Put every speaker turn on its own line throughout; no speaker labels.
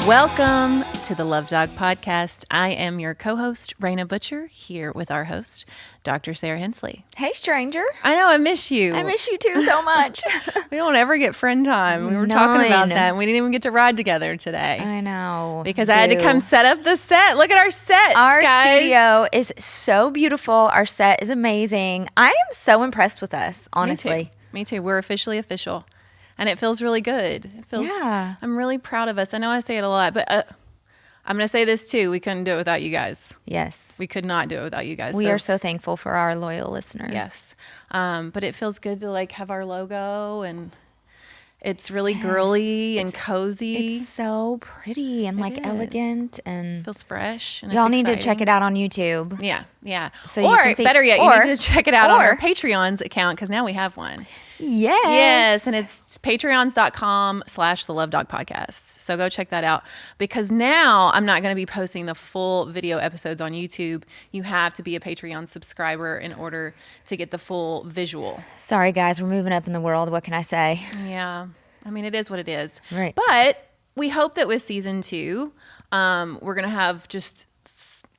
Welcome to the Love Dog Podcast. I am your co-host, Raina Butcher, here with our host, Dr. Sarah Hensley.
Hey, stranger.
I know, I miss you.
I miss you too so much.
We don't ever get friend time. We were talking about that, and we didn't even get to ride together today.
I know.
Because I had to come set up the set. Look at our set,
Our
guys.
studio is so beautiful. Our set is amazing. I am so impressed with us, honestly.
Me too. We're officially official. And it feels really good. It feels.
Yeah.
I'm really proud of us. I know I say it a lot, but I'm going to say this too. We couldn't do it without you guys.
Yes.
We could not do it without you guys.
We are so thankful for our loyal listeners.
Yes. But it feels good to like have our logo, and it's really girly and cozy.
It's so pretty and like elegant, and
feels fresh. And
y'all need to check it out on YouTube.
Yeah.
So
or
you can see,
better yet, you need to check it out on our Patreon's account, because now we have one. Yes, and it's patreons.com/thelovedogpodcast. So go check that out, because now I'm not going to be posting the full video episodes on YouTube. You have to be a Patreon subscriber in order to get the full visual.
Sorry, guys, we're moving up in the world. What can I say?
Yeah, I mean, it is what it is.
Right.
But we hope that with season 2, we're going to have just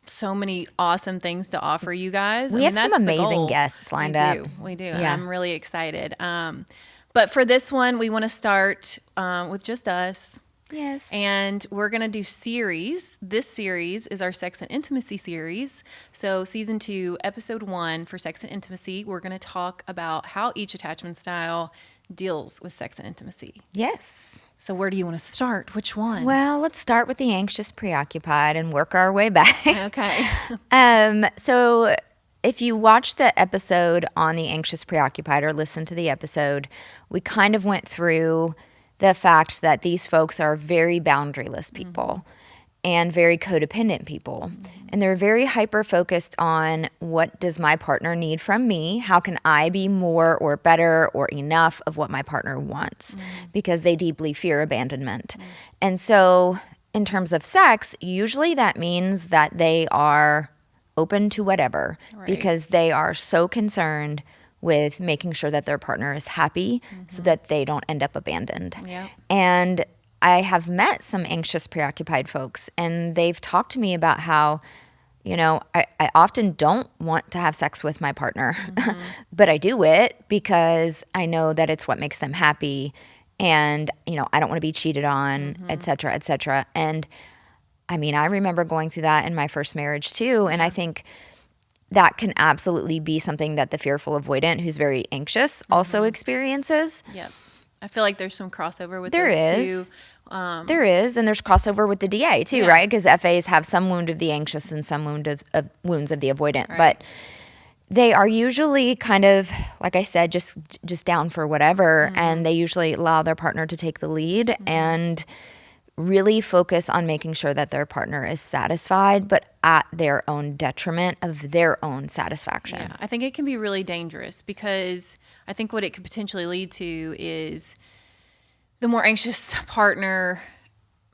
so many awesome things to offer you guys.
We have some amazing guests lined up.
We do.
Yeah.
I'm really excited. But for this one, we want to start with just us.
Yes.
And we're going to do series. This series is our Sex and Intimacy series. So season 2, episode 1 for Sex and Intimacy, we're going to talk about how each attachment style deals with sex and intimacy.
Yes.
So where do you want to start? Which one?
Well, let's start with the anxious-preoccupied and work our way back.
Okay.
So if you watch the episode on the anxious-preoccupied or listen to the episode, we kind of went through the fact that these folks are very boundaryless people and very codependent people. And they're very hyper-focused on, what does my partner need from me? How can I be more or better or enough of what my partner wants? Because they deeply fear abandonment. And so in terms of sex, usually that means that they are open to whatever, because they are so concerned with making sure that their partner is happy so that they don't end up abandoned.
Yeah.
And I have met some anxious, preoccupied folks, and they've talked to me about how, you know, I often don't want to have sex with my partner, but I do it because I know that it's what makes them happy, and, you know, I don't want to be cheated on, et cetera, et cetera. And I mean, I remember going through that in my first marriage too, and I think that can absolutely be something that the fearful avoidant, who's very anxious, also experiences.
Yep. I feel like there's some crossover with
There
those
is.
two.
There is, and there's crossover with the DA too, right? Because FAs have some wound of the anxious and some wounds of the avoidant.
Right.
But they are usually kind of, like I said, just down for whatever, and they usually allow their partner to take the lead and really focus on making sure that their partner is satisfied, but at their own detriment of their own satisfaction.
Yeah, I think it can be really dangerous, because I think what it could potentially lead to is the more anxious partner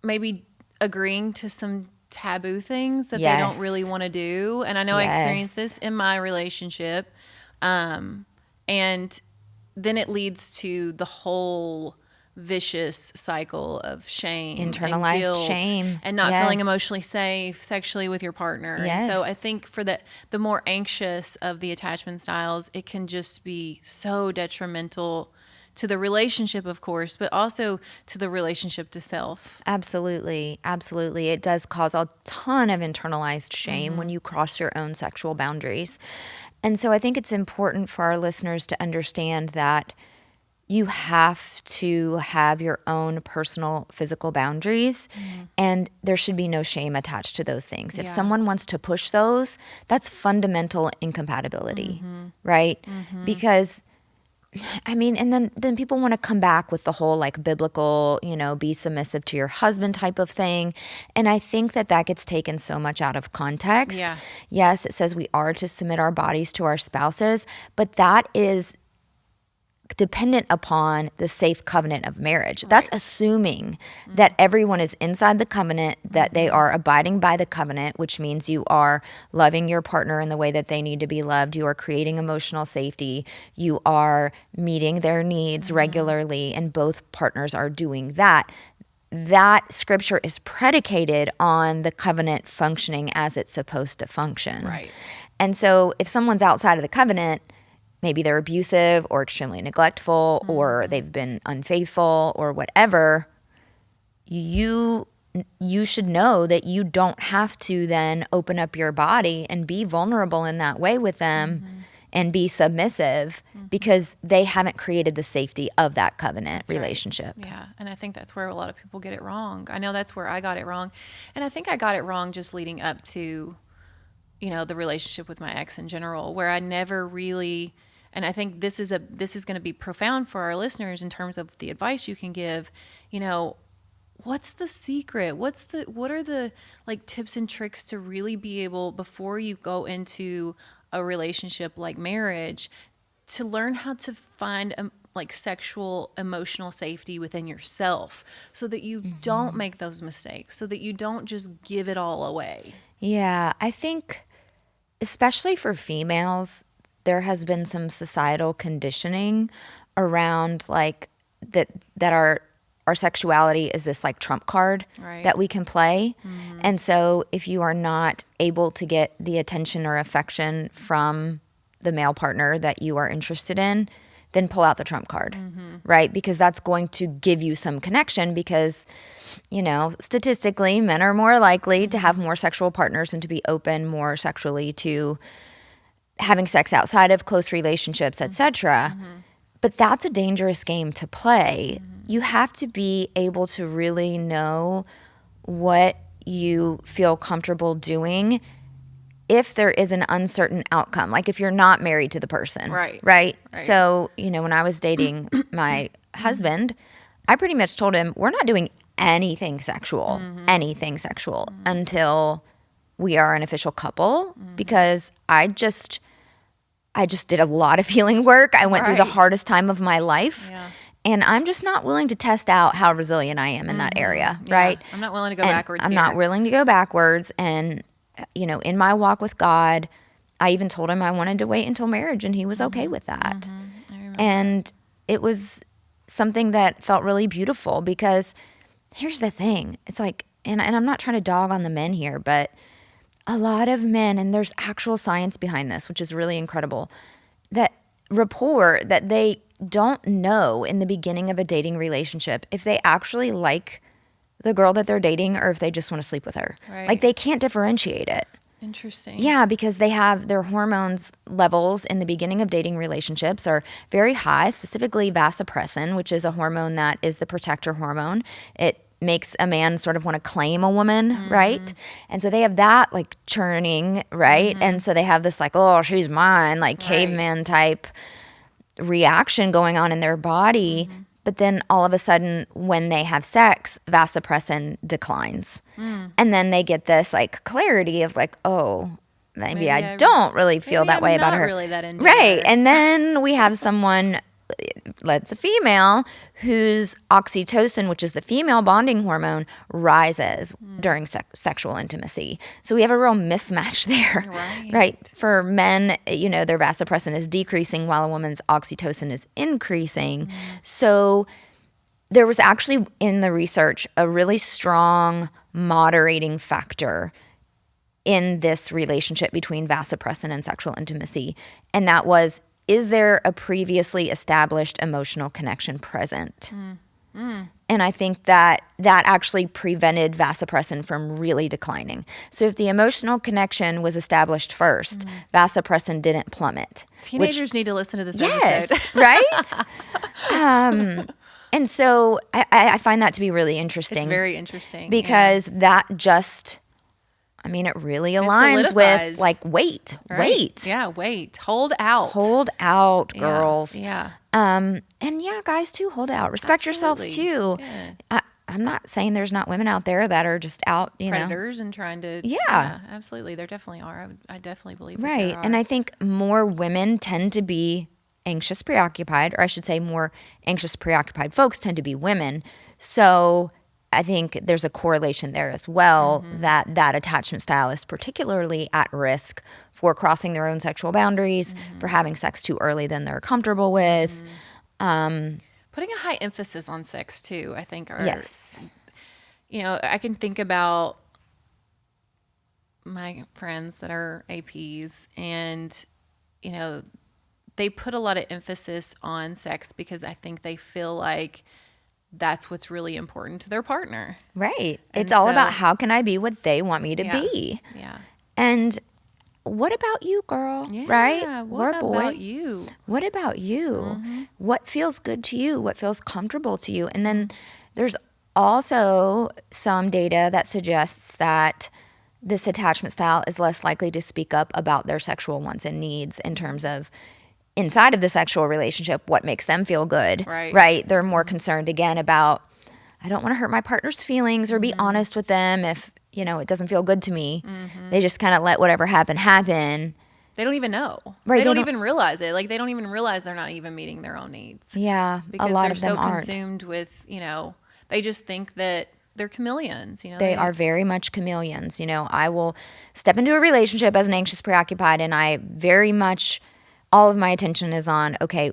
maybe agreeing to some taboo things that they don't really want to do. And I know I experienced this in my relationship. And then it leads to the whole vicious cycle of shame,
Internalized
and guilt,
shame,
and not feeling emotionally safe sexually with your partner. And so I think for the more anxious of the attachment styles, it can just be so detrimental to the relationship, of course, but also to the relationship to self.
Absolutely. Absolutely. It does cause a ton of internalized shame when you cross your own sexual boundaries. And so I think it's important for our listeners to understand that you have to have your own personal physical boundaries, and there should be no shame attached to those things. If someone wants to push those, that's fundamental incompatibility, right? Because I mean, and then people want to come back with the whole like biblical, you know, be submissive to your husband type of thing. And I think that gets taken so much out of context.
Yeah.
Yes, it says we are to submit our bodies to our spouses, but that is dependent upon the safe covenant of marriage. Right. That's assuming that everyone is inside the covenant, that they are abiding by the covenant, which means you are loving your partner in the way that they need to be loved. You are creating emotional safety. You are meeting their needs regularly, and both partners are doing that. that scripture is predicated on the covenant functioning as it's supposed to function.
Right.
And so if someone's outside of the covenant, maybe they're abusive or extremely neglectful or they've been unfaithful or whatever, you should know that you don't have to then open up your body and be vulnerable in that way with them and be submissive because they haven't created the safety of that covenant relationship.
Right. Yeah. And I think that's where a lot of people get it wrong. I know that's where I got it wrong. And I think I got it wrong just leading up to, the relationship with my ex in general, where I never really, and I think this is going to be profound for our listeners in terms of the advice you can give, what's the secret? What are the like tips and tricks to really be able, before you go into a relationship like marriage, to learn how to find like sexual emotional safety within yourself so that you don't make those mistakes, so that you don't just give it all away.
Yeah, I think especially for females, there has been some societal conditioning around like that our sexuality is this like trump card that we can play. And so if you are not able to get the attention or affection from the male partner that you are interested in, then pull out the trump card, right? Because that's going to give you some connection because, statistically, men are more likely to have more sexual partners and to be open more sexually to having sex outside of close relationships, etc. But that's a dangerous game to play. You have to be able to really know what you feel comfortable doing if there is an uncertain outcome, like if you're not married to the person. Right? So, when I was dating my husband, I pretty much told him, we're not doing anything sexual until we are an official couple, because I just did a lot of healing work. I went through the hardest time of my life.
Yeah.
And I'm just not willing to test out how resilient I am in that area, right?
I'm not willing to go backwards.
I'm not willing to go backwards. And, in my walk with God, I even told him I wanted to wait until marriage, and he was okay with that.
I remember.
And it was something that felt really beautiful because here's the thing. It's like, and I'm not trying to dog on the men here, but a lot of men, and there's actual science behind this, which is really incredible, that report that they don't know in the beginning of a dating relationship if they actually like the girl that they're dating or if they just want to sleep with her.
Right.
Like they can't differentiate it.
Interesting.
Yeah, because they have their hormones levels in the beginning of dating relationships are very high, specifically vasopressin, which is a hormone that is the protector hormone. It makes a man sort of want to claim a woman, right? And so they have that like churning, right? And so they have this like, oh, she's mine, like caveman type reaction going on in their body. But then all of a sudden when they have sex, vasopressin declines. And then they get this like clarity of like, oh, maybe I don't really feel that way about her.
Really that into
right.
her.
And then we have someone, let's a female, whose oxytocin, which is the female bonding hormone, rises during sexual intimacy. So we have a real mismatch there, right? For men, their vasopressin is decreasing while a woman's oxytocin is increasing. So there was actually in the research a really strong moderating factor in this relationship between vasopressin and sexual intimacy. And that was, is there a previously established emotional connection present? And I think that actually prevented vasopressin from really declining. So if the emotional connection was established first, vasopressin didn't plummet.
Teenagers need to listen to this
yes,
episode.
right? And so I find that to be really interesting.
It's very interesting.
Because that just... it really aligns with like wait.
Yeah, wait. Hold out.
Hold out, girls.
Yeah.
And yeah, guys too, hold out. Respect yourselves too.
Yeah.
I'm not saying there's not women out there that are just out,
predators and trying to.
Yeah,
absolutely. There definitely are. I definitely believe that
right.
there are.
And I think more women tend to be anxious preoccupied, or I should say more anxious preoccupied folks tend to be women. So I think there's a correlation there as well, that attachment style is particularly at risk for crossing their own sexual boundaries, for having sex too early than they're comfortable with.
Putting a high emphasis on sex too, I think.
Yes.
I can think about my friends that are APs, and, they put a lot of emphasis on sex because I think they feel like that's what's really important to their partner.
Right.
And
It's all
so-
about how can I be what they want me to
Yeah.
be.
Yeah.
And what about you, girl?
Yeah.
Right?
What
Or boy.
about you?
What about you? What feels good to you? What feels comfortable to you? And then there's also some data that suggests that this attachment style is less likely to speak up about their sexual wants and needs in terms of inside of the sexual relationship, what makes them feel good.
Right.
They're more concerned again about, I don't want to hurt my partner's feelings or be honest with them if, it doesn't feel good to me. They just kind of let whatever happen.
They don't even know.
Right,
They don't even realize it. Like, they don't even realize they're not even meeting their own needs.
Yeah,
Because
a lot
they're
of them
so
aren't.
consumed with, they just think that they're chameleons.
They are very much chameleons. I will step into a relationship as an anxious preoccupied, and I very much, all of my attention is on, okay,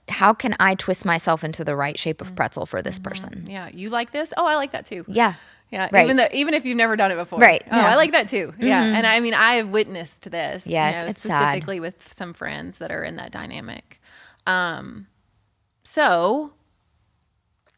how can I twist myself into the right shape of pretzel for this person?
Yeah. You like this? Oh, I like that too.
Yeah.
Yeah.
Right.
Even if you've never done it before.
Right,
Oh,
yeah.
I like that too. Yeah. And I mean, I have witnessed this.
Yes, it's sad.
specifically with some friends that are in that dynamic. So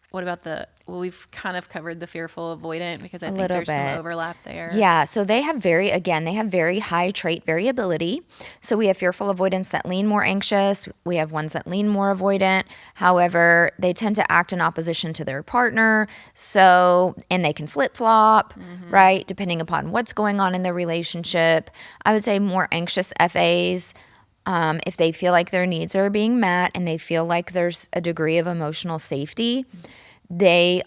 what about we've kind of covered the fearful avoidant because I think
little
there's some
bit.
overlap there.
Yeah, so they have very high trait variability. So we have fearful avoidants that lean more anxious. We have ones that lean more avoidant. However, they tend to act in opposition to their partner. And they can flip-flop, right, depending upon what's going on in the relationship. I would say more anxious FAs, if they feel like their needs are being met and they feel like there's a degree of emotional safety, they're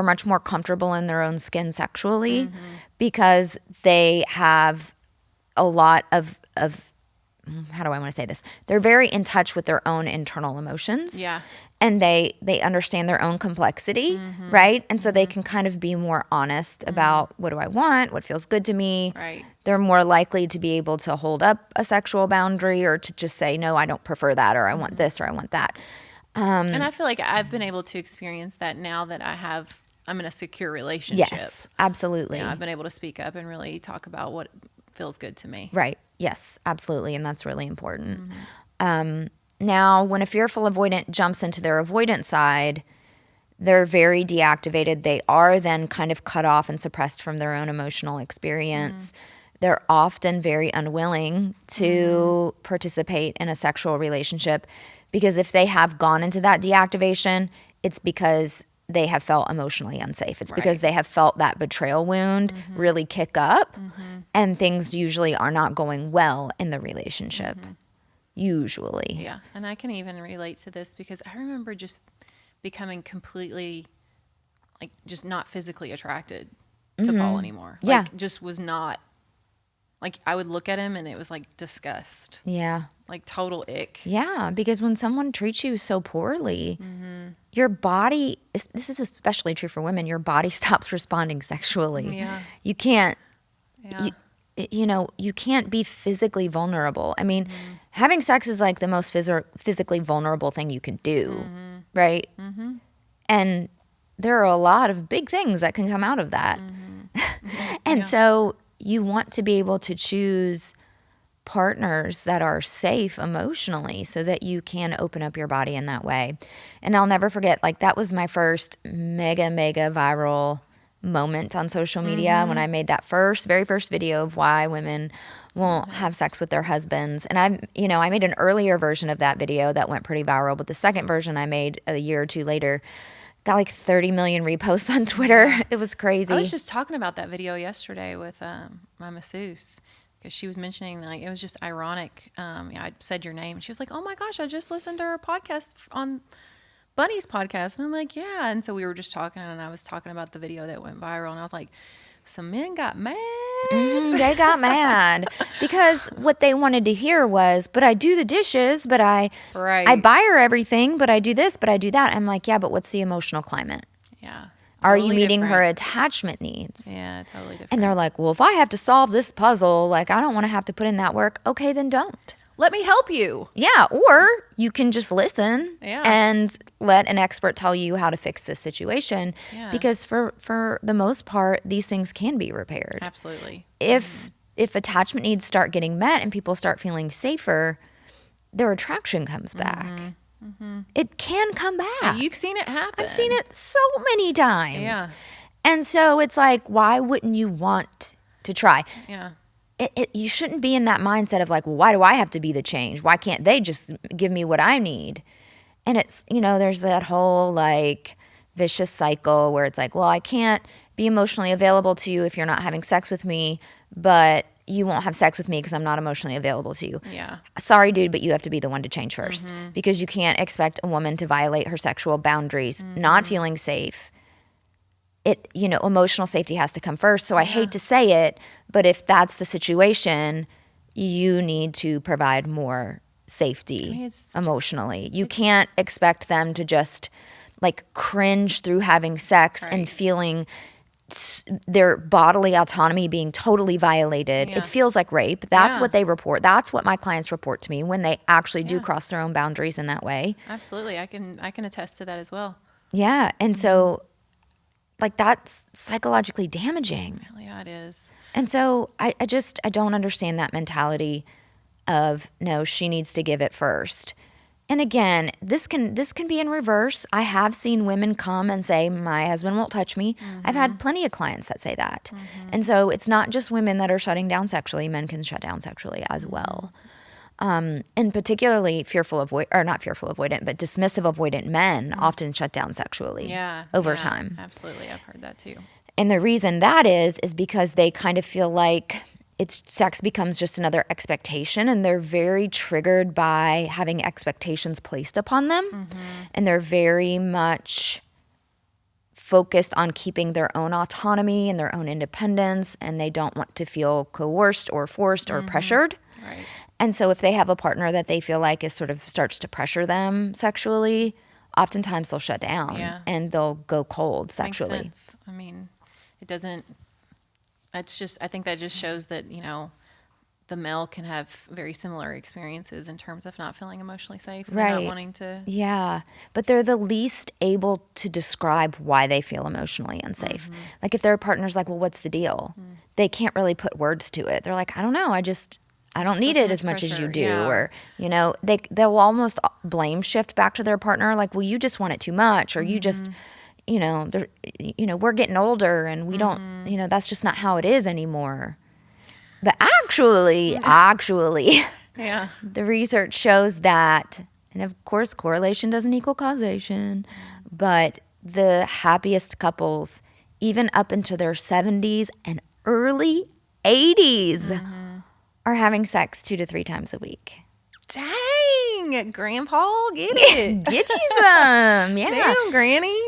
much more comfortable in their own skin sexually because they have a lot of how do I want to say this? They're very in touch with their own internal emotions.
Yeah.
And they understand their own complexity, right? And so they can kind of be more honest about what do I want, what feels good to me.
Right.
They're more likely to be able to hold up a sexual boundary or to just say, no, I don't prefer that, or I want this, or I want that.
And I feel like I've been able to experience that now that I'm in a secure relationship.
Yes, absolutely.
I've been able to speak up and really talk about what feels good to me.
Right. Yes, absolutely. And that's really important. Now, when a fearful avoidant jumps into their avoidant side, they're very deactivated. They are then kind of cut off and suppressed from their own emotional experience. They're often very unwilling to participate in a sexual relationship because if they have gone into that deactivation, it's because they have felt emotionally unsafe. It's because they have felt that betrayal wound really kick up, and things usually are not going well in the relationship. Usually.
Yeah. And I can even relate to this because I remember just becoming completely, like, just not physically attracted to Paul anymore.
Yeah.
Like, just was not, like, I would look at him and it was like disgust.
Yeah.
Like total ick.
Yeah, because when someone treats you so poorly, your body, this is especially true for women, your body stops responding sexually.
Yeah.
You can't,
Yeah.
you can't be physically vulnerable. I mean, having sex is like the most physically vulnerable thing you can do, right? And there are a lot of big things that can come out of that. And so you want to be able to choose partners that are safe emotionally so that you can open up your body in that way. And I'll never forget, like, that was my first mega viral moment on social media when I made that very first video of why women won't have sex with their husbands. And I made an earlier version of that video that went pretty viral, but the second version I made a year or two later got like 30 million reposts on Twitter. It was crazy.
I was just talking about that video yesterday with my masseuse because she was mentioning, like, it was just ironic. I said your name and she was like, oh my gosh, I just listened to her podcast on Bunny's podcast. And I'm like, yeah. And so we were just talking and I was talking about the video that went viral and I was like, some men got mad.
They got mad because what they wanted to hear was, but I do the dishes, but I buy her everything, but I do this, but I do that. I'm like, yeah, but what's the emotional climate?
Yeah.
Are you
Totally
meeting her
different.
attachment needs?
Yeah, totally different.
And they're like, well, if I have to solve this puzzle, like, I don't want to have to put in that work. Okay, then don't.
let me help you.
Yeah, or you can just listen
Yeah.
and let an expert tell you how to fix this situation.
Yeah.
Because for the most part, these things can be repaired.
Absolutely.
If attachment needs start getting met and people start feeling safer, their attraction comes back. It can come back.
And you've seen it happen.
I've seen it so many times.
Yeah.
And so it's like, why wouldn't you want to try?
Yeah.
You shouldn't be in that mindset of like, well, why do I have to be the change? Why can't they just give me what I need? And it's, there's that whole like vicious cycle where it's like, well, I can't be emotionally available to you if you're not having sex with me, but you won't have sex with me because I'm not emotionally available to you.
Yeah.
Sorry, dude, but you have to be the one to change first because you can't expect a woman to violate her sexual boundaries, not feeling safe. Emotional safety has to come first. So I hate to say it, but if that's the situation, you need to provide more safety emotionally. You can't expect them to just like cringe through having sex and feeling their bodily autonomy being totally violated. It feels like rape. That's what they report. That's what my clients report to me when they actually do cross their own boundaries in that way.
Absolutely. I can attest to that as well.
Yeah. And so like that's psychologically damaging.
Yeah, it is.
And so I don't understand that mentality of no, she needs to give it first. And again, this can be in reverse. I have seen women come and say, my husband won't touch me. I've had plenty of clients that say that. And so it's not just women that are shutting down sexually. Men can shut down sexually as well. And particularly not fearful avoidant, but dismissive avoidant men often shut down sexually over time.
Absolutely. I've heard that too.
And the reason that is because they kind of feel like sex becomes just another expectation, and they're very triggered by having expectations placed upon them. And they're very much focused on keeping their own autonomy and their own independence, and they don't want to feel coerced or forced or pressured.
Right.
And so if they have a partner that they feel like starts to pressure them sexually, oftentimes they'll shut down and they'll go cold sexually.
Makes sense. I mean, it doesn't, I think that just shows that, the male can have very similar experiences in terms of not feeling emotionally safe and not wanting to.
Yeah. But they're the least able to describe why they feel emotionally unsafe. Like if their partner's like, well, what's the deal? They can't really put words to it. They're like, I don't know. I don't need it as much as you do. Or, they'll almost blame shift back to their partner. Like, well, you just want it too much, or you just, we're getting older and we don't, that's just not how it is anymore. But actually, the research shows that, and of course, correlation doesn't equal causation, but the happiest couples, even up into their 70s and early 80s, are having sex 2 to 3 times a week.
Dang, Grandpa, get it.
Get you some. Yeah.
Damn, Granny.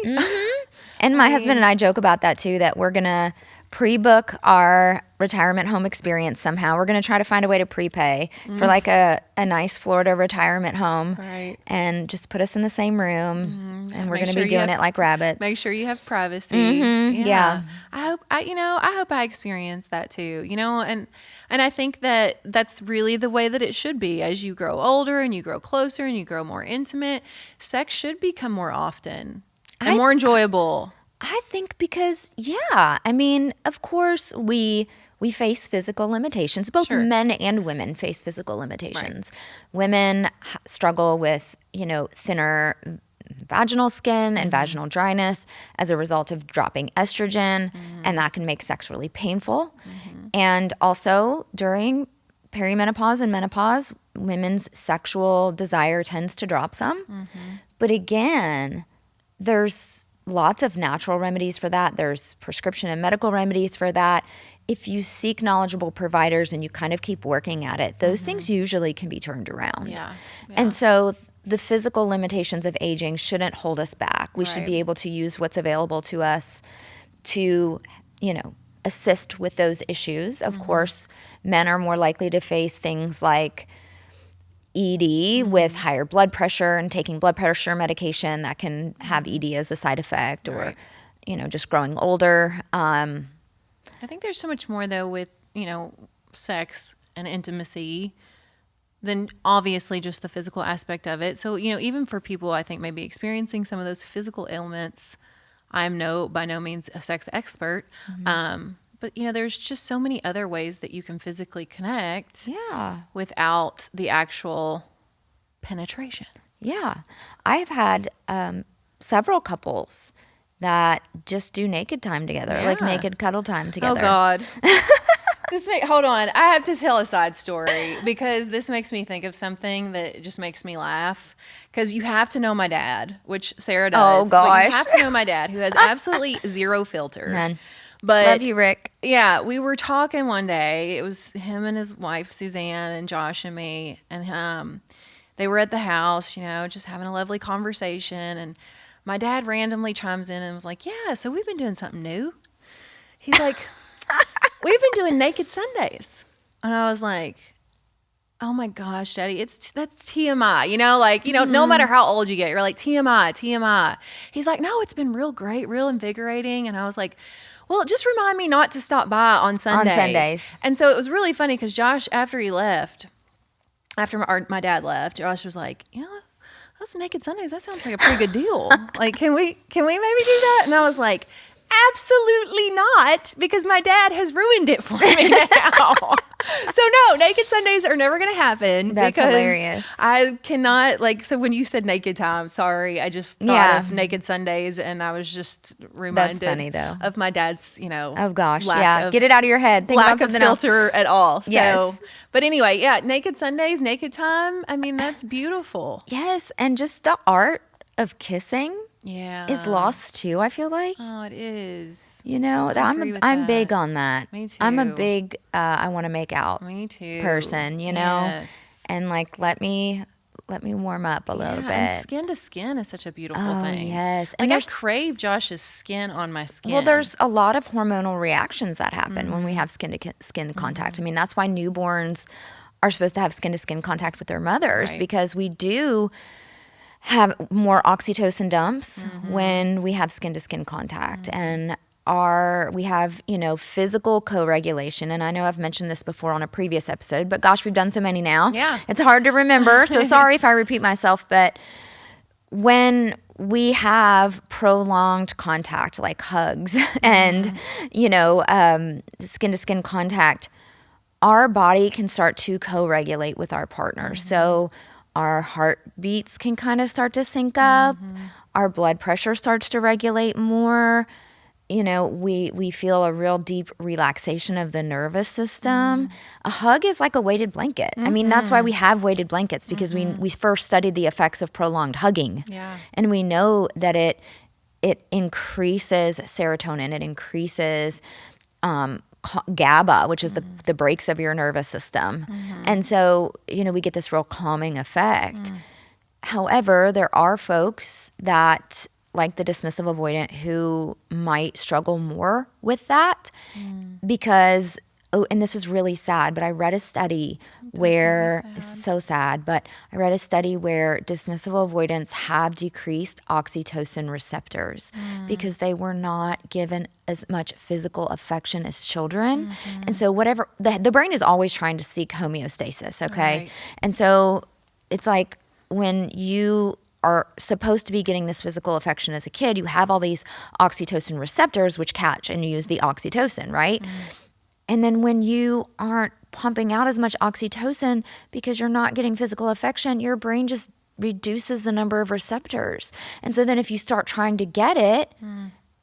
And my husband and I joke about that too, that we're going to pre-book our retirement home experience somehow. We're going to try to find a way to prepay for like a nice Florida retirement home.
Right.
And just put us in the same room. And we're going to be doing it like rabbits.
Make sure you have privacy.
Yeah.
I hope I experience that too, and I think that that's really the way that it should be. As you grow older and you grow closer and you grow more intimate, sex should become more often and more enjoyable.
I think because, I mean, of course we face physical limitations. Both men and women face physical limitations. Right. Women struggle with, thinner vaginal skin and vaginal dryness as a result of dropping estrogen, and that can make sex really painful. And also during perimenopause and menopause, women's sexual desire tends to drop some. But again, there's lots of natural remedies for that. There's prescription and medical remedies for that. If you seek knowledgeable providers and you kind of keep working at it, those things usually can be turned around. Yeah. And so the physical limitations of aging shouldn't hold us back. We should be able to use what's available to us to, assist with those issues. Of course, men are more likely to face things like ED with higher blood pressure and taking blood pressure medication that can have ED as a side effect, or, just growing older.
I think there's so much more though with, sex and intimacy than obviously just the physical aspect of it. So, even for people, I think maybe experiencing some of those physical ailments, I'm by no means a sex expert. But, there's just so many other ways that you can physically connect without the actual penetration.
Yeah. I've had several couples that just do naked time together, like naked cuddle time together.
Oh, God. Hold on. I have to tell a side story because this makes me think of something that just makes me laugh. Because you have to know my dad, which Sarah does.
Oh, gosh.
But you have to know my dad, who has absolutely zero filter.
None.
But
love you, Rick.
Yeah, we were talking one day. It was him and his wife, Suzanne, and Josh and me. And they were at the house, just having a lovely conversation. And my dad randomly chimes in and was like, yeah, so we've been doing something new. He's like... We've been doing naked Sundays. And I was like, oh my gosh, Daddy, that's TMI, no matter how old you get, you're like, TMI. He's like, no, it's been real great, real invigorating. And I was like, well, just remind me not to stop by on Sundays. And so it was really funny because Josh, after my dad left, Josh was like, those naked Sundays, that sounds like a pretty good deal. Like, can we maybe do that? And I was like, absolutely not, because my dad has ruined it for me now. So no, naked Sundays are never going to happen.
That's
because
hilarious.
I cannot, so when you said naked time, sorry, I just thought of naked Sundays, and I was just reminded
That's funny, though.
of my dad's,
oh gosh, get it out of your head. Think
lack
about something
of filter
else.
at all. So,
yes.
But anyway, naked Sundays, naked time. I mean, that's beautiful.
Yes, and just the art of kissing. Is lost too, I feel like.
Oh, it is.
I'm big on that.
Me too.
I'm a big I want to make out
Me too.
person,
Yes.
And let me warm up a little bit.
And skin to skin is such a beautiful thing.
Yes.
And I crave Josh's skin on my skin.
Well, there's a lot of hormonal reactions that happen when we have skin to skin contact. I mean, that's why newborns are supposed to have skin to skin contact with their mothers, because we do have more oxytocin dumps when we have skin-to-skin contact. And we have, physical co-regulation. And I know I've mentioned this before on a previous episode, but gosh, we've done so many now.
Yeah.
It's hard to remember. So sorry if I repeat myself, but when we have prolonged contact, like hugs and, skin-to-skin contact, our body can start to co-regulate with our partner. So our heartbeats can kind of start to sync up. Our blood pressure starts to regulate more. We feel a real deep relaxation of the nervous system. A hug is like a weighted blanket. I mean, that's why we have weighted blankets, because we first studied the effects of prolonged hugging.
Yeah.
And we know that it increases serotonin. It increases GABA, which is the brakes of your nervous system. And so, we get this real calming effect. However, there are folks that, like the dismissive avoidant, who might struggle more with that because, and this is really sad, but I read a study where, it's so sad, but I read a study where dismissive avoidants have decreased oxytocin receptors because they were not given as much physical affection as children. And so whatever, the brain is always trying to seek homeostasis, okay?
Right.
And so it's like when you are supposed to be getting this physical affection as a kid, you have all these oxytocin receptors which catch and use the oxytocin, right? And then when you aren't pumping out as much oxytocin because you're not getting physical affection, your brain just reduces the number of receptors. And so then if you start trying to get it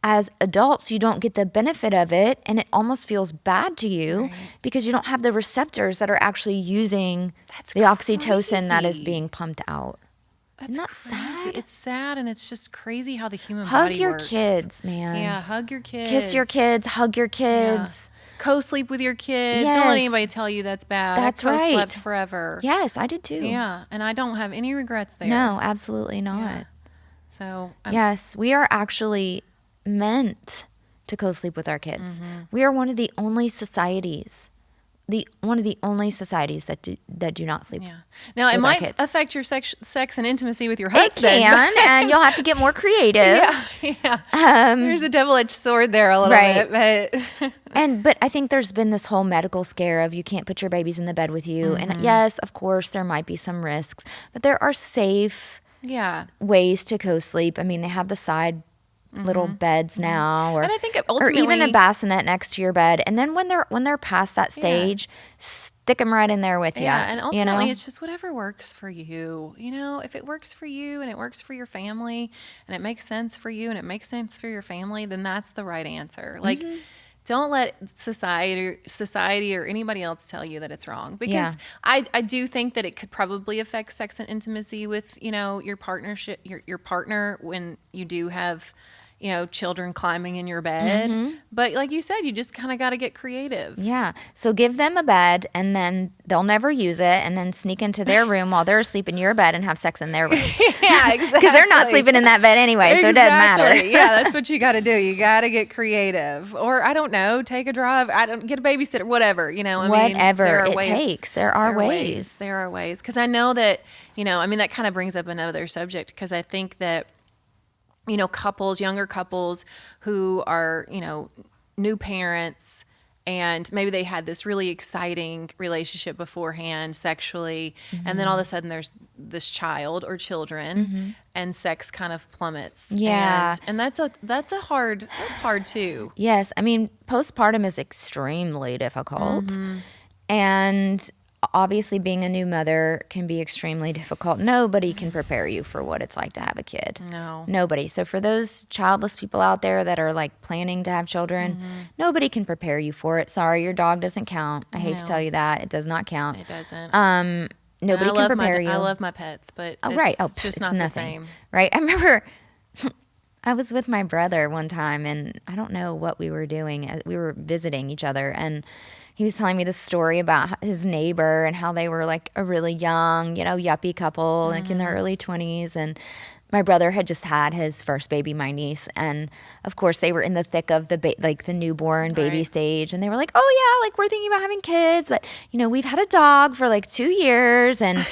as adults, you don't get the benefit of it, and it almost feels bad to you because you don't have the receptors that are actually using the oxytocin that is being pumped out.
That's
Isn't that
crazy.
sad?
It's sad, and it's just crazy how the human
Hug
body
your
works.
kids, man.
Yeah, hug your kids.
Kiss your kids, hug your kids.
Co-sleep with your kids.
Yes.
Don't let anybody tell you that's bad.
That's
I co-slept
right.
forever.
Yes, I did too.
Yeah, and I don't have any regrets there.
No, absolutely not.
Yeah. So
Yes, we are actually meant to co-sleep with our kids. We are one of the only societies one of the only societies that do not sleep.
Yeah. Now, it
with our
might
kids.
affect your sex and intimacy with your
It
husband.
can, and you'll have to get more creative.
Yeah. There's a double-edged sword there a little bit, but
But I think there's been this whole medical scare of you can't put your babies in the bed with you. And yes, of course, there might be some risks, but there are safe ways to co-sleep. I mean, they have the side little beds now, or,
and I think
or even a bassinet next to your bed. And then when they're past that stage, stick them right in there with you.
Yeah, and ultimately it's just whatever works for you. You know, if it works for you and it works for your family and it makes sense for you and it makes sense for your family, then that's the right answer. Like, don't let society or anybody else tell you that it's wrong, because I do think that it could probably affect sex and intimacy with, your partnership, your partner, when you do have, children climbing in your bed. But like you said, you just kind of got to get creative.
Yeah. So give them a bed, and then they'll never use it, and then sneak into their room while they're asleep in your bed and have sex in their room.
Yeah, exactly.
Because they're not sleeping in that bed anyway, so it doesn't matter.
Yeah, that's what you got to do. You got to get creative. Or, I don't know, take a drive. Get a babysitter, whatever,
Whatever it takes. There are ways.
There are ways. Because I know that, that kind of brings up another subject, because I think that, younger couples who are, new parents, and maybe they had this really exciting relationship beforehand sexually, and then all of a sudden there's this child or children, and sex kind of plummets.
Yeah.
And that's hard too.
Yes. I mean, postpartum is extremely difficult. And obviously being a new mother can be extremely difficult. Nobody can prepare you for what it's like to have a kid.
No.
Nobody. So for those childless people out there that are like planning to have children, nobody can prepare you for it. Sorry, your dog doesn't count. I hate to tell you that. It does not count.
It doesn't.
Nobody can prepare you.
I love my pets, but it's just not the same.
Right. I remember I was with my brother one time, and I don't know what we were doing. We were visiting each other, and he was telling me this story about his neighbor and how they were like a really young, yuppie couple, like in their early 20s. And my brother had just had his first baby, my niece. And of course they were in the thick of the newborn baby stage. And they were like, oh yeah, like we're thinking about having kids, but we've had a dog for like 2 years. And,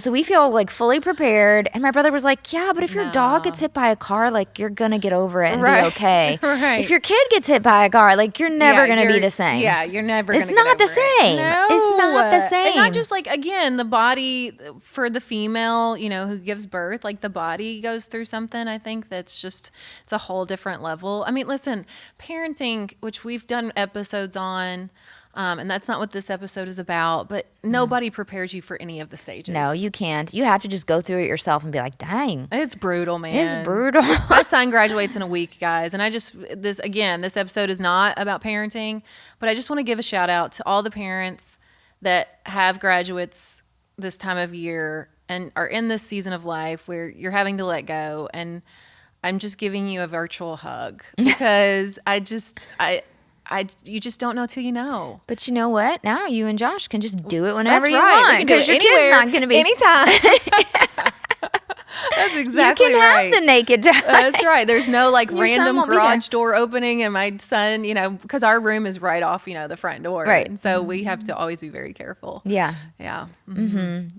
so we feel like fully prepared. And my brother was like, yeah, but if your dog gets hit by a car, like you're going to get over it and be okay. If your kid gets hit by a car, like you're never going to be the same.
Yeah, you're never going to
get over it. It's not the same.
No.
It's not the same.
And not just like, again, the body for the female, who gives birth, like the body goes through something. I think that's it's a whole different level. I mean, listen, parenting, which we've done episodes on, and that's not what this episode is about, but nobody prepares you for any of the stages.
No, you can't. You have to just go through it yourself and be like, dang.
It's brutal, man.
It's brutal.
My son graduates in a week, guys. And this episode is not about parenting, but I just want to give a shout out to all the parents that have graduates this time of year and are in this season of life where you're having to let go. And I'm just giving you a virtual hug, because you just don't know till you know.
But you know what? Now you and Josh can just do it whenever you
want.
want. Because your kid's not going to be
anytime. That's exactly
right. You can have the naked time.
That's right. There's no random garage door opening, and my son, because our room is right off, the front door.
Right.
And so we have to always be very careful.
Yeah.
Yeah.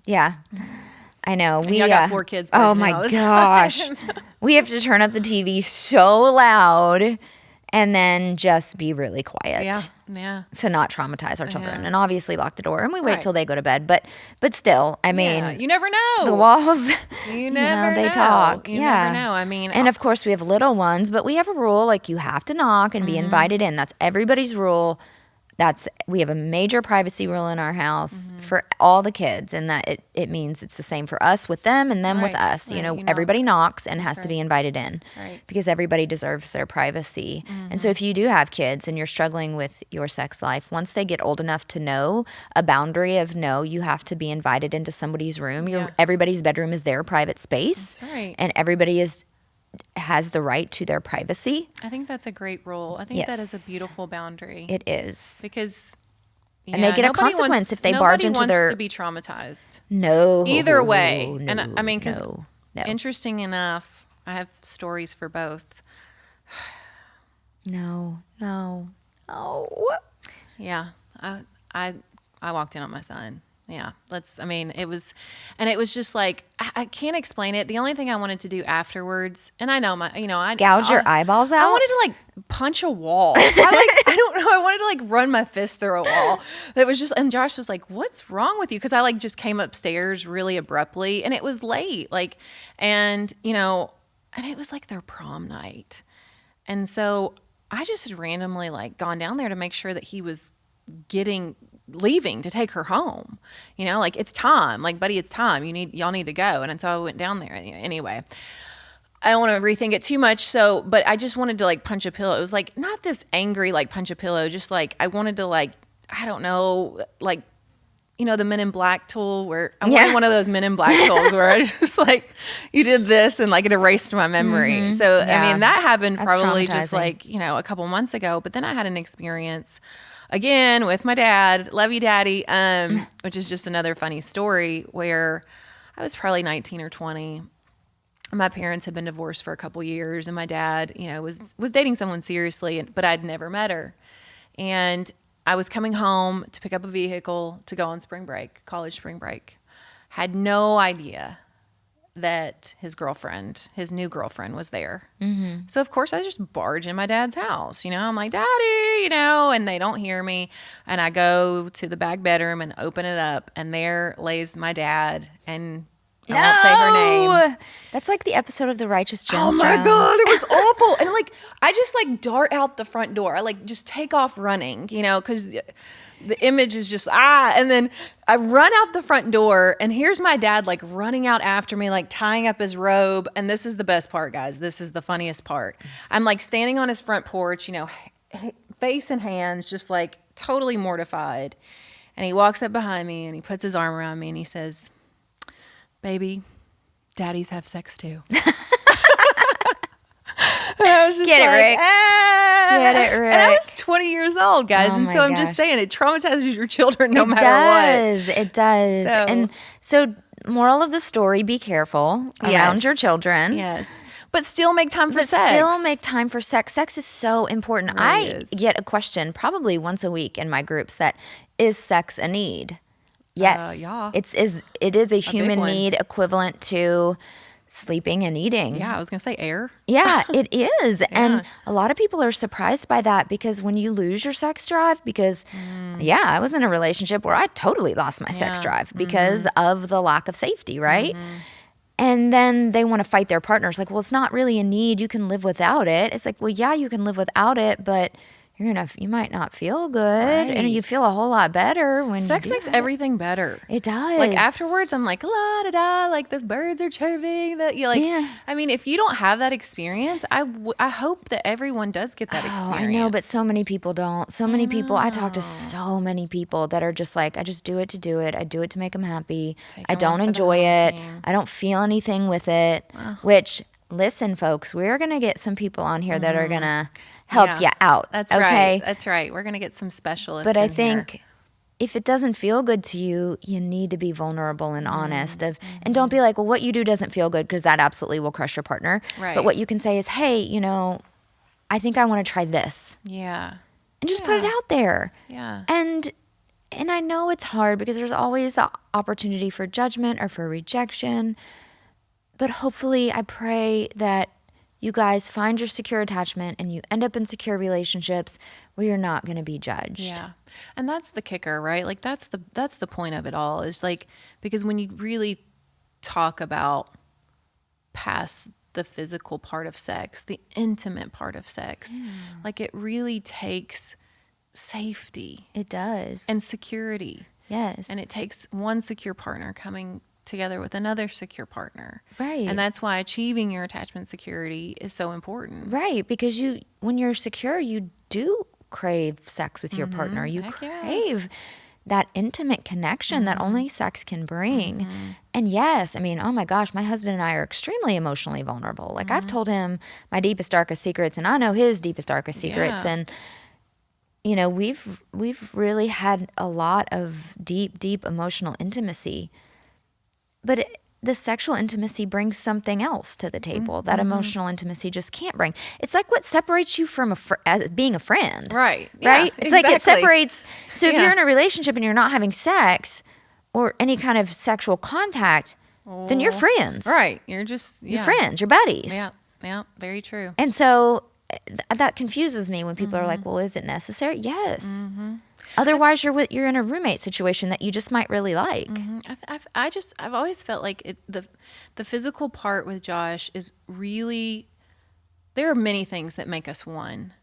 Yeah. I know.
We got 4 kids.
Oh my gosh. We have to turn up the TV so loud and then just be really quiet.
Yeah.
To not traumatize our children. And obviously lock the door, and we wait till they go to bed. But still, I mean,
you never know.
The walls,
you never know.
They talk.
You never know. I mean,
and of course we have little ones, but we have a rule, like you have to knock and be invited in. That's everybody's rule. We have a major privacy rule in our house for all the kids, and that it means it's the same for us with them and them with us. Everybody knocks and has to be invited in, because everybody deserves their privacy. And so if you do have kids and you're struggling with your sex life, once they get old enough to know a boundary of no, you have to be invited into somebody's room. Everybody's bedroom is their private space, and everybody has the right to their privacy.
I think that's a great rule. I think that is a beautiful boundary.
It is.
Because
and they get a consequence if they barge into
nobody
their...
wants to be traumatized.
No.
Either way.
No,
and I mean, because
no.
interesting enough, I have stories for both.
No.
Yeah. I I walked in on my son. Yeah, it was just like, I can't explain it. The only thing I wanted to do afterwards, and I know
Gouge your eyeballs out?
I wanted to like punch a wall. I don't know. I wanted to like run my fist through a wall. That was just, and Josh was like, "What's wrong with you?" Because I like just came upstairs really abruptly, and it was late. And it was like their prom night, and so I just had randomly like gone down there to make sure that he was leaving to take her home, like, it's time, like, buddy, it's time, y'all need to go. And so I went down there anyway. I don't want to rethink it too much. But I just wanted to like punch a pillow. It was like not this angry like punch a pillow, just like I wanted to like, I don't know, like, the Men in Black tool where I wanted one of those Men in Black tools where I just like, you did this and like it erased my memory. Mm-hmm. So I mean, that happened probably just like, a couple months ago. But then I had an experience again with my dad, love you daddy, which is just another funny story where I was probably 19 or 20. My parents had been divorced for a couple years, and my dad, was dating someone seriously, but I'd never met her. And I was coming home to pick up a vehicle to go on spring break, college spring break. Had no idea that his new girlfriend was there. Mm-hmm. So of course I just barge in my dad's house, I'm like, Daddy, and they don't hear me. And I go to the back bedroom and open it up, and there lays my dad, and I won't say her name.
That's like the episode of The Righteous Gemstones.
Oh my God, it was awful. And like, I just like dart out the front door. I like just take off running, because the image is just, and then I run out the front door, and here's my dad like running out after me, like tying up his robe. And this is the best part, guys. This is the funniest part. I'm like standing on his front porch, face in hands, just like totally mortified. And he walks up behind me and he puts his arm around me and he says, "Baby, daddies have sex too." And I was just
Get it,
like,
Rick. Get it, Rick.
And I was 20 years old, guys.
Oh
and so I'm just saying, it traumatizes your children no matter what.
It does. And so moral of the story, be careful around your children.
Yes. But still make time for sex.
Still make time for sex. Sex is so important. It really I get a question probably once a week in my groups that, is sex a need? Yes.
Yeah.
It is a human need equivalent to sleeping and eating.
Yeah, I was going to say air.
Yeah, it is. Yeah. And a lot of people are surprised by that, because when you lose your sex drive, because I was in a relationship where I totally lost my sex drive because of the lack of safety, right? Mm-hmm. And then they want to fight their partners like, well, it's not really a need. You can live without it. It's like, well, yeah, you can live without it, but you might not feel good, and you feel a whole lot better when
sex makes everything better.
It does.
Like afterwards, I'm like, la da da, like the birds are chirping. That you like. Yeah. I mean, if you don't have that experience, I hope that everyone does get that experience.
I know, but so many people don't. So many people. I talk to so many people that are just like, I just do it to do it. I do it to make them happy. I don't enjoy it. I don't feel anything with it. Which, listen, folks, we're gonna get some people on here that are gonna help you out.
That's okay? That's right. We're going to get some specialists.
But I think if it doesn't feel good to you, you need to be vulnerable and honest. And don't be like, well, what you do doesn't feel good, because that absolutely will crush your partner. Right. But what you can say is, hey, I think I want to try this.
Yeah.
And just put it out there.
Yeah.
And I know it's hard, because there's always the opportunity for judgment or for rejection. But hopefully, I pray that you guys find your secure attachment and you end up in secure relationships where you're not going to be judged.
Yeah. And that's the kicker, right? Like that's the point of it all, is like, because when you really talk about past the physical part of sex, the intimate part of sex, like it really takes safety.
It does.
And security.
Yes.
And it takes one secure partner coming together with another secure partner.
Right.
And that's why achieving your attachment security is so important.
Right. Because when you're secure, you do crave sex with your partner. You crave that intimate connection that only sex can bring. And yes, I mean, oh my gosh, my husband and I are extremely emotionally vulnerable. Like I've told him my deepest, darkest secrets, and I know his deepest, darkest secrets. And we've really had a lot of deep, deep emotional intimacy. But the sexual intimacy brings something else to the table that emotional intimacy just can't bring. It's like what separates you from as being a friend.
Right.
Right?
Yeah,
it's like it
exactly.
separates. So if you're in a relationship and you're not having sex or any kind of sexual contact, then you're friends.
Right. You're just,
You're friends. You're buddies.
Yeah. Yeah. Very true.
And so that confuses me when people are like, well, is it necessary? Yes. Otherwise, you're in a roommate situation that you just might really like.
I've always felt like the physical part with Josh is really, there are many things that make us one,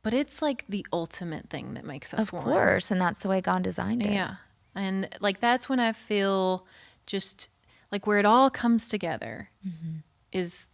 but it's like the ultimate thing that makes us one.
Of course, and that's the way God designed it.
Yeah. And like that's when I feel just like where it all comes together is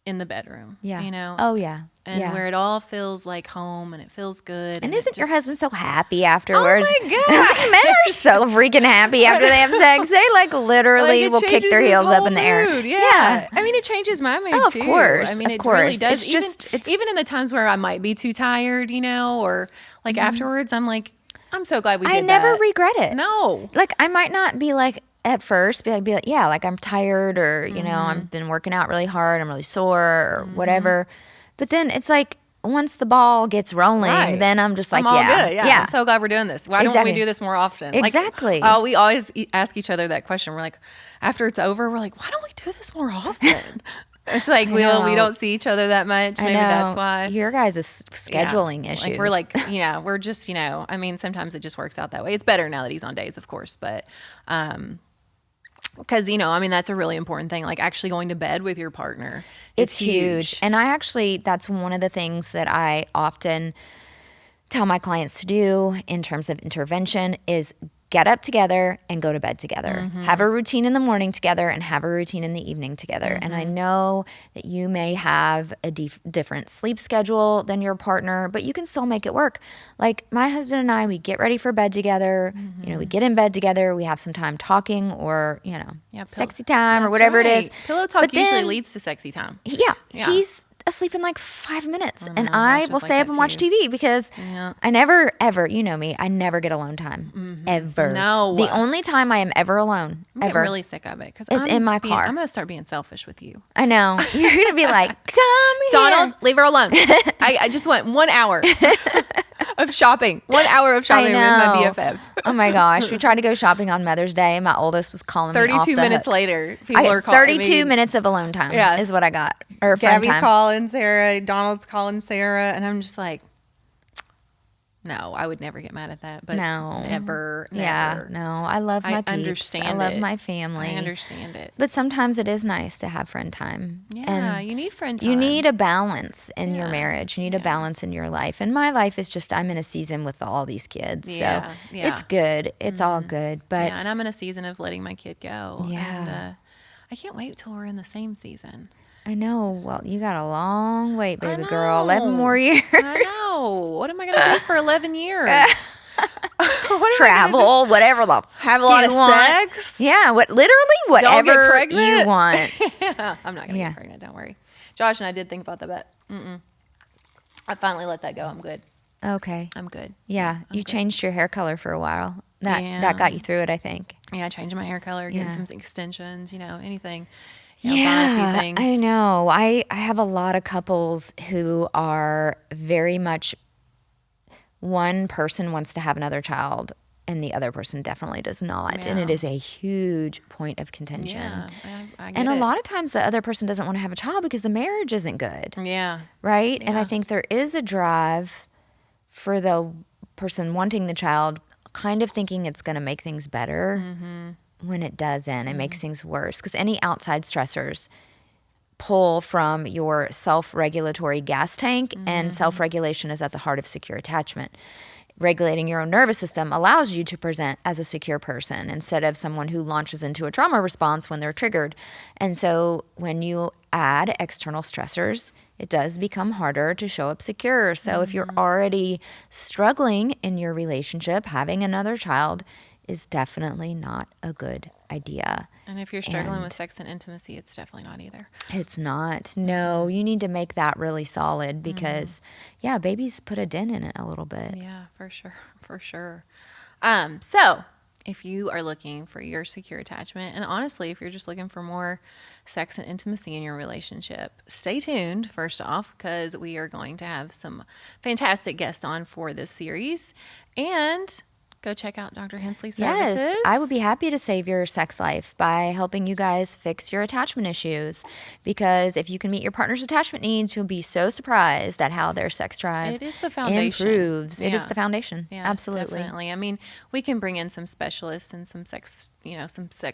in the bedroom.
Yeah.
You know?
Oh, yeah.
And where it all feels like home and it feels good.
And isn't your husband so happy afterwards?
Oh my God.
Men are so freaking happy after they have sex. They like literally will kick their heels up in the air.
Yeah. I mean, it changes my mood too.
Of course.
I mean,
of
it
course.
really does.
It's
even in the times where I might be too tired, you know, or like afterwards, I'm like, I'm so glad we did that.
I never regret it.
No.
Like I might not be like at first be like, yeah, like I'm tired or, you know, I've been working out really hard. I'm really sore or whatever. But then it's like, once the ball gets rolling, then I'm just like,
I'm all good. Yeah. I'm so glad we're doing this. Why don't we do this more often?
Exactly.
Like, we always ask each other that question. We're like, after it's over, we're like, why don't we do this more often? It's like we don't see each other that much. Maybe that's why.
Your guys' scheduling issues.
Like we're like, we're just, I mean, sometimes it just works out that way. It's better now that he's on days, of course, but because, I mean, that's a really important thing. Like actually going to bed with your partner.
It's huge. And that's one of the things that I often tell my clients to do in terms of intervention is get up together and go to bed together. Have a routine in the morning together and have a routine in the evening together. And I know that you may have a different sleep schedule than your partner, but you can still make it work. Like my husband and I, we get ready for bed together. We get in bed together. We have some time talking or, sexy time or whatever it is.
Pillow talk usually leads to sexy time.
Yeah. He's asleep in like 5 minutes and I will stay up and watch TV because I never ever, you know me, I never get alone time ever.
No.
The only time I am ever alone
I'm getting really sick of it because
is in my car.
I'm going to start being selfish with you.
I know. You're going to be like, come here.
Donald, leave her alone. I just want 1 hour of shopping. 1 hour of shopping with my BFF.
Oh my gosh. We tried to go shopping on Mother's Day and my oldest was calling me off the
32 minutes
hook.
later, people are calling
32 minutes of alone time is what I got. Or
Gabby's calling Sarah, Donald's calling Sarah, and I'm just like, no, I would never get mad at that. But
no,
never.
Yeah, no, I love my peeps. I love my family.
I understand it.
But sometimes it is nice to have friend time.
Yeah, you need friend time.
You need a balance in your marriage. You need a balance in your life. And my life is just, I'm in a season with all these kids. So it's good. It's all good. But
and I'm in a season of letting my kid go.
Yeah.
And I can't wait till we're in the same season.
I know. Well, you got a long wait, baby girl. 11 more years.
I know. What am I going to do for 11 years?
Travel, whatever the
have a lot of sex.
Yeah, literally whatever
Don't get pregnant.
you want.
Yeah, I'm not going to get pregnant. Don't worry. Josh and I did think about that, but I finally let that go. I'm good.
Okay.
I'm good.
Yeah, you changed your hair color for a while. That got you through it, I think.
Yeah, I changed my hair color, getting some extensions, anything.
Yeah, I know. I have a lot of couples who are very much one person wants to have another child and the other person definitely does not. And it is a huge point of contention.
Yeah, I get
and a
it.
lot of times the other person doesn't want to have a child because the marriage isn't good.
Yeah.
Right? Yeah. And I think there is a drive for the person wanting the child kind of thinking it's going to make things better. When it doesn't, it makes things worse because any outside stressors pull from your self-regulatory gas tank, and self-regulation is at the heart of secure attachment. Regulating your own nervous system allows you to present as a secure person instead of someone who launches into a trauma response when they're triggered. And so when you add external stressors, it does become harder to show up secure. So if you're already struggling in your relationship, having another child is definitely not a good idea.
And if you're struggling with sex and intimacy, it's definitely not either.
It's not. No, you need to make that really solid because, babies put a dent in it a little bit.
Yeah, for sure. For sure. So if you are looking for your secure attachment, and honestly, if you're just looking for more sex and intimacy in your relationship, stay tuned, first off, because we are going to have some fantastic guests on for this series. And go check out Dr. Hensley services.
Yes, I would be happy to save your sex life by helping you guys fix your attachment issues. Because if you can meet your partner's attachment needs, you'll be so surprised at how their sex drive
It is the foundation.
improves. It is
Yeah.
the foundation.
Yeah,
Absolutely.
definitely. I mean, we can bring in some specialists and some sex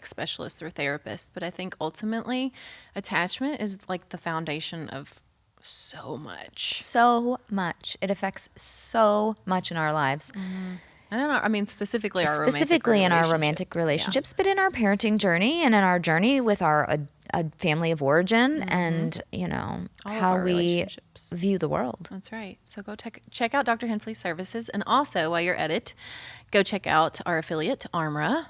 specialists or therapists, but I think ultimately attachment is like the foundation of so much.
So much. It affects so much in our lives.
I don't know. I mean, specifically
In our romantic
Yeah.
relationships, but in our parenting journey and in our journey with our a family of origin and,
All of
how
our
we
relationships.
view the world.
That's right. So go check out Dr. Hensley services. And also, while you're at it, go check out our affiliate, Armra.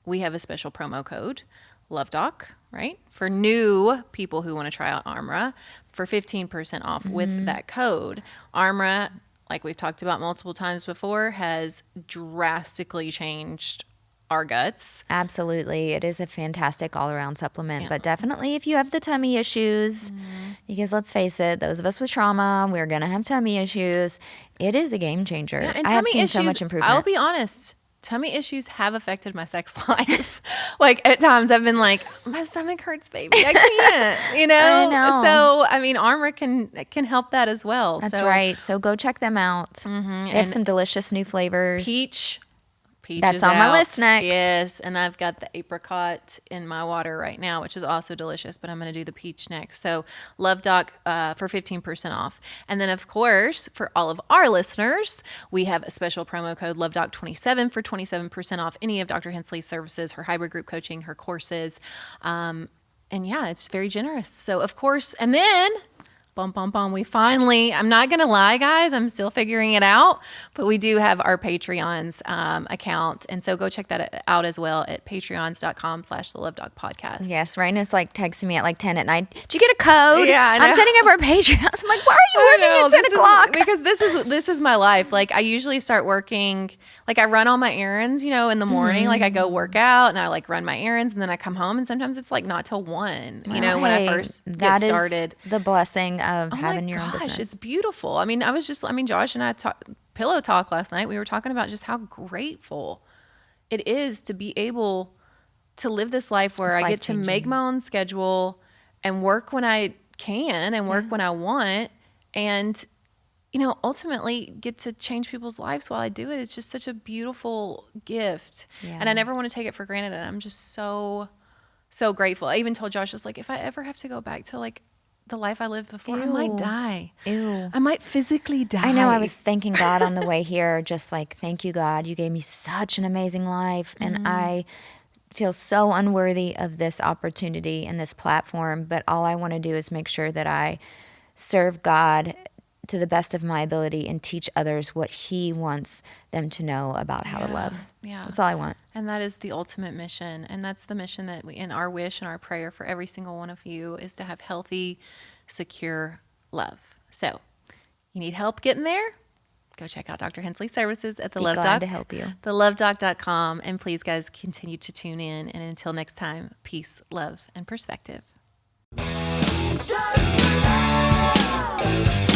We have a special promo code, LoveDoc, right? For new people who want to try out Armra for 15% off with that code. Armra, like we've talked about multiple times before, has drastically changed our guts.
Absolutely. It is a fantastic all-around supplement, but definitely if you have the tummy issues, because let's face it, those of us with trauma, we're going to have tummy issues. It is a game changer.
Yeah, and
I have
tummy
seen
issues,
so much improvement.
I'll be honest. Tummy issues have affected my sex life. Like at times I've been like, my stomach hurts, baby. I can't,
I know.
So, I mean, Armor can help that as well.
That's
so,
right. So go check them out. They have
And
some delicious new flavors.
Peach
That's
is
on my
out.
list next.
Yes, and I've got the apricot in my water right now, which is also delicious, but I'm going to do the peach next. So LoveDoc for 15% off. And then, of course, for all of our listeners, we have a special promo code LoveDoc27 for 27% off any of Dr. Hensley's services, her hybrid group coaching, her courses. And yeah, it's very generous. So, of course, and then... we finally, I'm not going to lie, guys, I'm still figuring it out, but we do have our Patreon's account. And so go check that out as well at patreons.com/the LoveDoc podcast.
Yes, Raina's like texting me at like 10 at night. Did you get a code?
Yeah, I know.
I'm setting up our Patreons. I'm like, why are you working
I know,
at 10 o'clock?
because this is my life. Like I usually start working, like I run all my errands, in the morning, like I go work out and I like run my errands and then I come home and sometimes it's like not till 1, when I
Hey,
first get
that is
started.
the blessing of
Oh
having
my
your own
gosh,
business.
it's beautiful. I mean, Josh and I pillow talk last night. We were talking about just how grateful it is to be able to live this life where I get to make my own schedule and work when I can and work when I want and, ultimately get to change people's lives while I do it. It's just such a beautiful gift.
Yeah.
And I never want to take it for granted. And I'm just so, so grateful. I even told Josh, I was like, if I ever have to go back to like the life I lived before, I might die.
Ew.
I might physically die.
I know. I was thanking God on the way here, just like, thank you, God. You gave me such an amazing life. And I feel so unworthy of this opportunity and this platform. But all I want to do is make sure that I serve God to the best of my ability and teach others what He wants them to know about how to love.
Yeah.
That's all I want.
And that is the ultimate mission. And that's the mission that in our wish and our prayer for every single one of you is to have healthy, secure love. So you need help getting there? Go check out Dr. Hensley services at the
Be
LoveDoc.
glad to help you.
thelovedoc.com. And please, guys, continue to tune in. And until next time, peace, love, and perspective.
Don't give up.